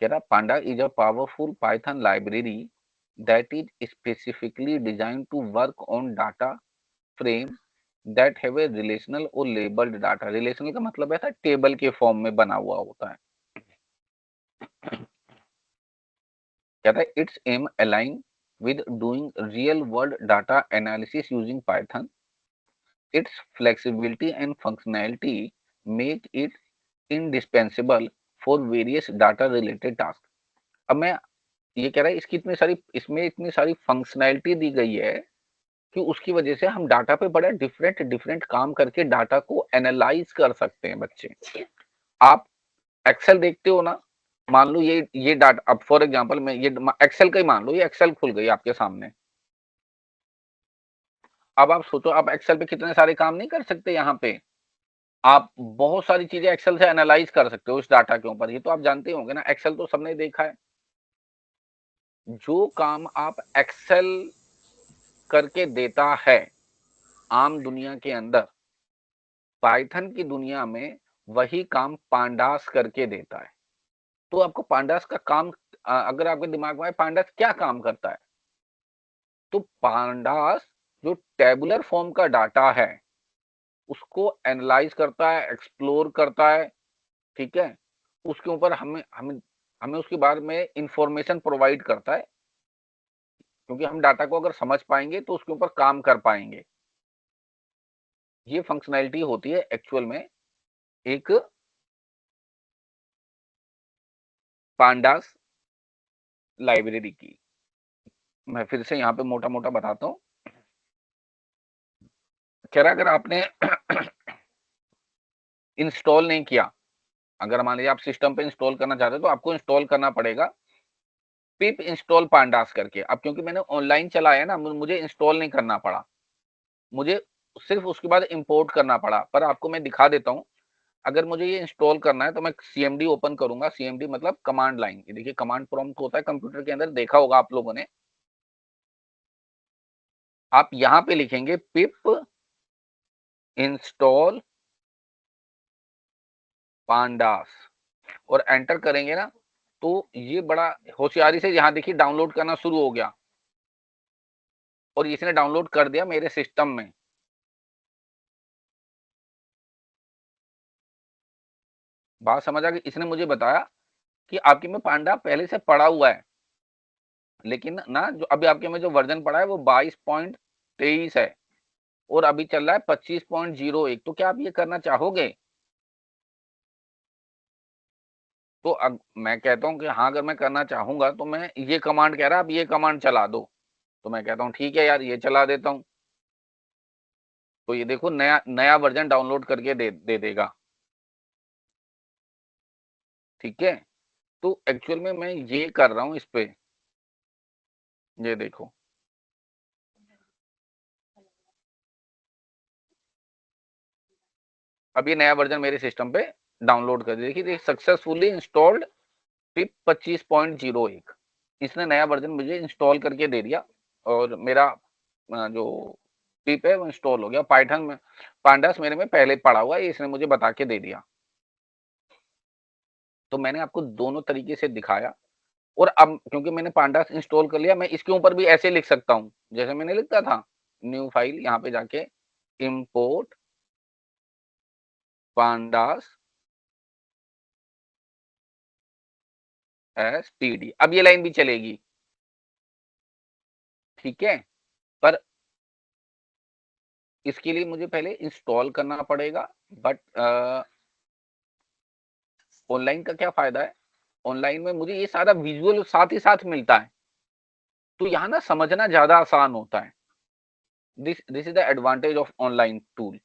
कह रहा panda is a powerful Python library that is specifically designed to work on data frame that have a relational or labeled data। relational का मतलब ऐसा table के form में बना हुआ होता है। कहता है it's am align with doing real world data analysis using Python. Its flexibility and functionality make it indispensable for various data related tasks। अब मैं ये कह रहा है इसकी इसमें इतनी सारी फंक्शनैलिटी दी गई है कि उसकी वजह से हम डाटा पे बड़ा डिफरेंट डिफरेंट काम करके डाटा को एनालाइज कर सकते हैं। बच्चे आप एक्सेल देखते हो ना, मान लो ये डाटा, अब फॉर एग्जांपल मैं ये एक्सेल का ही मान लो, ये एक्सेल खुल गई आपके सामने। अब आप सोचो, आप एक्सेल पे कितने सारे काम नहीं कर सकते। यहाँ पे आप बहुत सारी चीजें एक्सेल से एनालाइज कर सकते हो इस डाटा के ऊपर। ये तो आप जानते होंगे ना, एक्सेल तो सबने देखा है। जो काम आप एक्सेल करके देता है आम दुनिया के अंदर, पाइथन की दुनिया में वही काम पांडास करके देता है। तो आपको पांडास का काम, अगर आपके दिमाग में पांडास क्या काम करता है, तो पांडास जो टेबुलर फॉर्म का डाटा है उसको एनालाइज करता है, एक्सप्लोर करता है, ठीक है। उसके ऊपर हमें हमें हमें उसके बारे में इंफॉर्मेशन प्रोवाइड करता है, क्योंकि हम डाटा को अगर समझ पाएंगे तो उसके ऊपर काम कर पाएंगे। ये फंक्शनैलिटी होती है एक्चुअल में एक पांडास लाइब्रेरी की। मैं फिर से यहाँ पे मोटा मोटा बताता हूँ। कह रहा अगर आपने इंस्टॉल नहीं किया, अगर मान लीजिए आप सिस्टम पे इंस्टॉल करना चाहते हो तो आपको इंस्टॉल करना पड़ेगा पिप इंस्टॉल पांडास करके। अब क्योंकि मैंने ऑनलाइन चलाया ना, मुझे इंस्टॉल नहीं करना पड़ा, मुझे सिर्फ उसके बाद इंपोर्ट करना पड़ा। पर आपको मैं दिखा देता हूँ, अगर मुझे ये इंस्टॉल करना है तो मैं सीएमडी ओपन करूंगा। सीएमडी मतलब कमांड लाइन। ये देखिए कमांड प्रॉम्प्ट होता है कंप्यूटर के अंदर, देखा होगा आप लोगों ने। आप यहाँ पे लिखेंगे पिप इंस्टॉल पांडास और एंटर करेंगे ना, तो ये बड़ा होशियारी से यहाँ देखिए डाउनलोड करना शुरू हो गया और इसने डाउनलोड कर दिया मेरे सिस्टम में। बात समझ आ गई। इसने मुझे बताया कि आपके में पांडा पहले से पड़ा हुआ है, लेकिन ना जो अभी आपके में जो वर्जन पड़ा है वो 22.23 है और अभी चल रहा है 25.01। तो क्या आप ये करना चाहोगे? तो मैं कहता हूँ कि हाँ, अगर मैं करना चाहूंगा तो मैं ये कमांड कह रहा है, आप ये कमांड चला दो। तो मैं कहता हूँ ठीक है यार, ये चला देता हूँ। तो ये देखो नया नया वर्जन डाउनलोड करके दे देगा, ठीक है। तो एक्चुअल में मैं ये कर रहा हूँ इस पे, ये देखो अब ये नया वर्जन मेरे सिस्टम पे डाउनलोड कर दिया। देखिए सक्सेसफुली इंस्टॉल्ड पिप 25.01। इसने नया वर्जन मुझे इंस्टॉल करके दे दिया और मेरा जो पिप है वो इंस्टॉल हो गया। पाइथन में पांडास मेरे में पहले पड़ा हुआ है, इसने मुझे बता के दे दिया। तो मैंने आपको दोनों तरीके से दिखाया। और अब क्योंकि मैंने पांडास इंस्टॉल कर लिया, मैं इसके ऊपर भी ऐसे लिख सकता हूँ जैसे मैंने लिखता था, न्यू फाइल, यहाँ पे जाके इंपोर्ट पांडास एस pd। अब ये लाइन भी चलेगी, ठीक है। पर इसके लिए मुझे पहले इंस्टॉल करना पड़ेगा। बट ऑनलाइन का क्या फायदा है, ऑनलाइन में मुझे ये सारा विजुअल साथ ही साथ मिलता है, तो यहाँ ना समझना ज्यादा आसान होता है। This is the advantage of online tool.